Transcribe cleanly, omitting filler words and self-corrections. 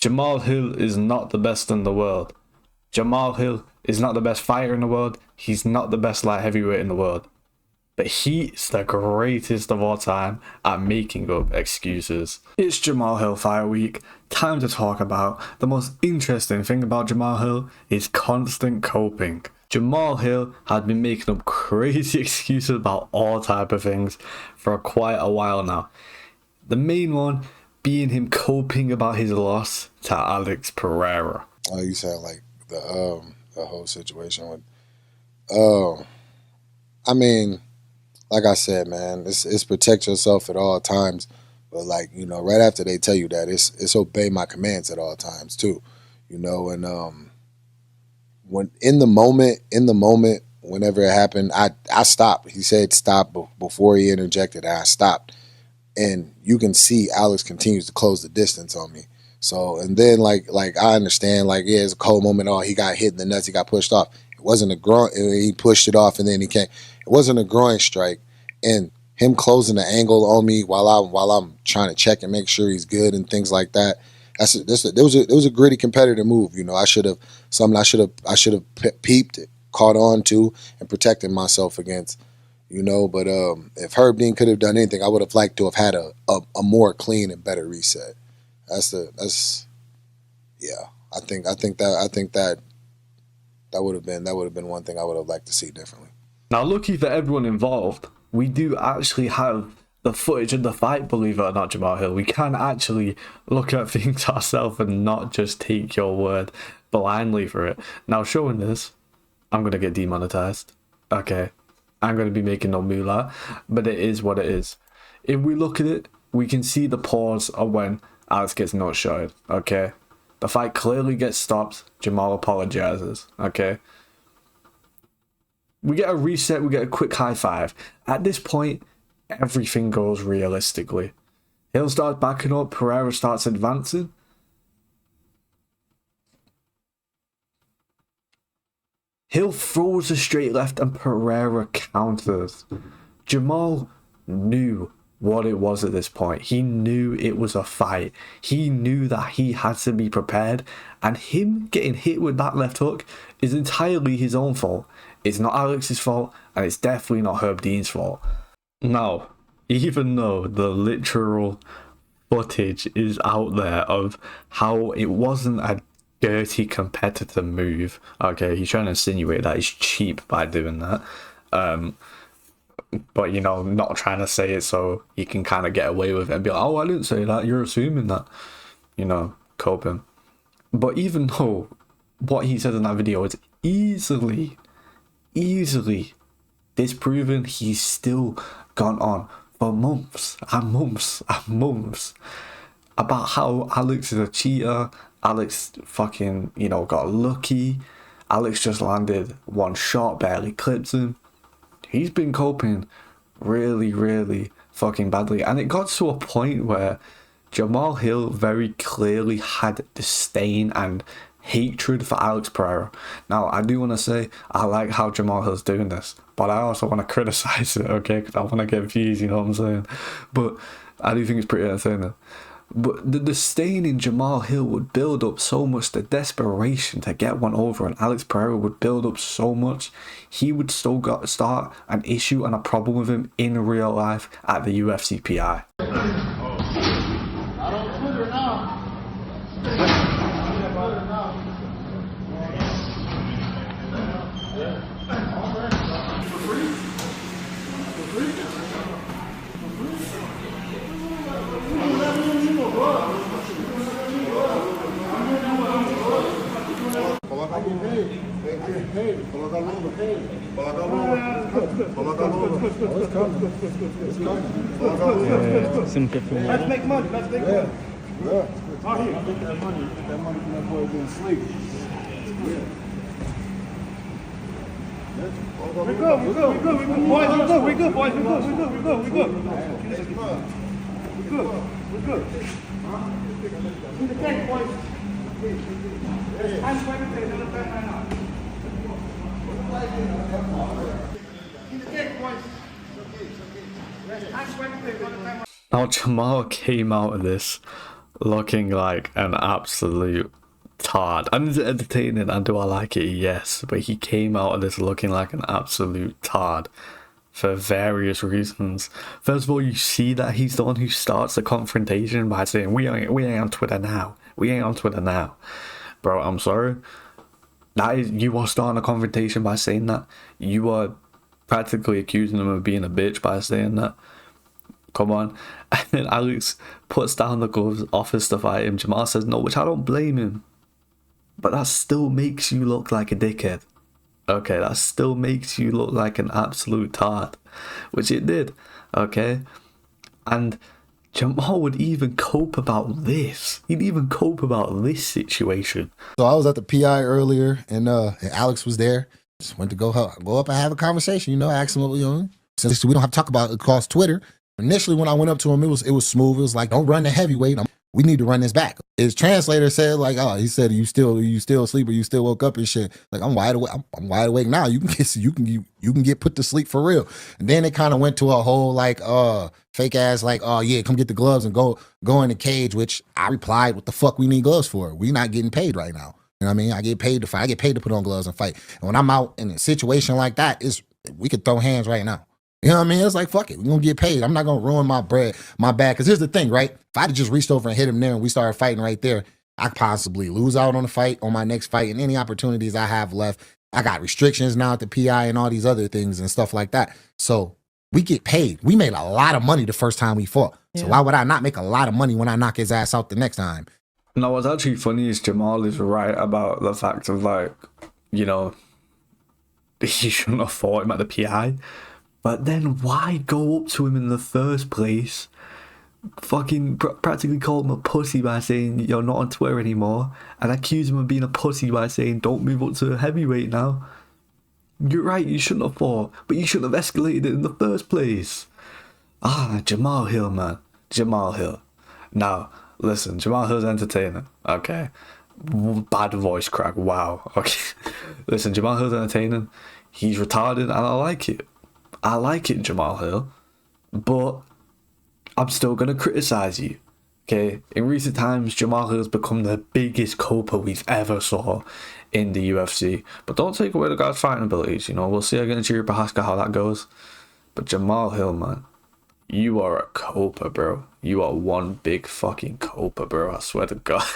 Jamahal Hill is not the best in the world. Jamahal Hill is not the best fighter in the world. He's not the best light heavyweight in the world. But he's the greatest of all time at making up excuses. It's Jamahal Hill Fight Week. Time to talk about the most interesting thing about Jamahal Hill is constant coping. Jamahal Hill had been making up crazy excuses about all type of things for quite a while now. The main one being him coping about his loss to Alex Pereira. Oh, you said like the whole situation with I mean, like I said, man, it's protect yourself at all times. But like, you know, right after they tell you that, it's obey my commands at all times too. You know, and when in the moment, whenever it happened, I stopped. He said stop before he interjected, and I stopped. And you can see Alex continues to close the distance on me. So, and then like I understand, like, yeah, it's a cold moment. Oh, he got hit in the nuts. He got pushed off. It wasn't a groin. He pushed it off, and then he came. It wasn't a groin strike. And him closing the angle on me while I'm trying to check and make sure he's good and things like that. There was a gritty competitive move. You know, I should have peeped it, caught on to, and protected myself against. You know, but if Herb Dean could have done anything, I would have liked to have had a more clean and better reset. I think that would have been one thing I would have liked to see differently. Now, lucky for everyone involved, we do actually have the footage of the fight, believe it or not, Jamahal Hill. We can actually look at things ourselves and not just take your word blindly for it. Now, showing this, I'm going to get demonetized. Okay. I'm going to be making no moolah, but it is what it is. If we look at it, we can see the pause of when Alex gets no shot, okay? The fight clearly gets stopped. Jamahal apologizes, okay? We get a reset, we get a quick high five. At this point, everything goes realistically. Hill starts backing up, Pereira starts advancing. Hill throws a straight left and Pereira counters. Jamahal knew what it was at this point. He knew it was a fight. He knew that he had to be prepared, and him getting hit with that left hook is entirely his own fault. It's not Alex's fault, and it's definitely not Herb Dean's fault. Now, even though the literal footage is out there of how it wasn't a dirty competitor move, okay, he's trying to insinuate that he's cheap by doing that, but you know, not trying to say it so he can kind of get away with it and be like, oh, I didn't say that, you're assuming that, you know, coping. But even though what he said in that video is easily disproven, he's still gone on for months and months and months about how Alex is a cheater. Alex fucking, you know, got lucky. Alex just landed one shot, barely clipped him. He's been coping really fucking badly. And it got to a point where Jamahal Hill very clearly had disdain and hatred for Alex Pereira. Now, I do want to say, I like how Jamahal Hill's doing this, but I also want to criticize it, okay? Because I want to get views, you know what I'm saying? But I do think it's pretty entertaining. But the disdain in Jamahal Hill would build up so much, the desperation to get one over, and Alex Pereira would build up so much, he would still start an issue and a problem with him in real life at the UFC PI. Let's make money. Let's make money. Yeah. Oh, here. Get that money from that boy getting sleep. We're good, boys. We're good. In the tank, boys. I'm going to take another back right now. In the tank, boys. I'm going to take another back. Now, Jamahal came out of this looking like an absolute tard. And is it entertaining? And do I like it? Yes. But he came out of this looking like an absolute tard for various reasons. First of all, you see that he's the one who starts the confrontation by saying, we ain't on Twitter now. We ain't on Twitter now. Bro, I'm sorry. That is, you are starting a confrontation by saying that. You are practically accusing him of being a bitch by saying that. Come on. And then Alex puts down the gloves, offers to fight him. Jamahal says no, which I don't blame him. But that still makes you look like a dickhead. Okay, that still makes you look like an absolute tart, which it did. Okay. And Jamahal would even cope about this. He'd even cope about this situation. So I was at the PI earlier, and Alex was there. Just went to go up and have a conversation. You know, ask him what we doing. Since we don't have to talk about it across Twitter. Initially, when I went up to him, it was smooth. It was like, don't run the heavyweight. We need to run this back. His translator said, like, oh, he said, you still asleep, or you still woke up and shit. Like, I'm wide awake. I'm wide awake now. You can get put to sleep for real. And then it kind of went to a whole like fake ass like, oh yeah, come get the gloves and go in the cage. Which I replied, what the fuck we need gloves for? We not getting paid right now. You know what I mean? I get paid to fight. I get paid to put on gloves and fight. And when I'm out in a situation like that, we could throw hands right now. You know what I mean? It's like, fuck it. We're going to get paid. I'm not going to ruin my bag. Because here's the thing, right? If I'd have just reached over and hit him there and we started fighting right there, I could possibly lose out on the fight, on my next fight, and any opportunities I have left. I got restrictions now at the PI and all these other things and stuff like that. So we get paid. We made a lot of money the first time we fought. Yeah. So why would I not make a lot of money when I knock his ass out the next time? No, what's actually funny is Jamahal is right about the fact of, like, you know, he shouldn't have fought him at the PI. But then why go up to him in the first place? Fucking practically call him a pussy by saying you're not on Twitter anymore, and accuse him of being a pussy by saying don't move up to heavyweight now. You're right, you shouldn't have fought, but you shouldn't have escalated it in the first place. Jamahal Hill, man. Jamahal Hill. Now, listen, Jamahal Hill's entertaining, okay? Bad voice crack, wow, okay. Listen, Jamahal Hill's entertaining. He's retarded, and I like it. I like it, Jamahal Hill, but I'm still going to criticize you, okay? In recent times, Jamahal Hill has become the biggest coper we've ever saw in the UFC, but don't take away the guy's fighting abilities, you know? We'll see against Yuri Prochazka how that goes, but Jamahal Hill, man, you are a coper, bro. You are one big fucking coper, bro, I swear to God.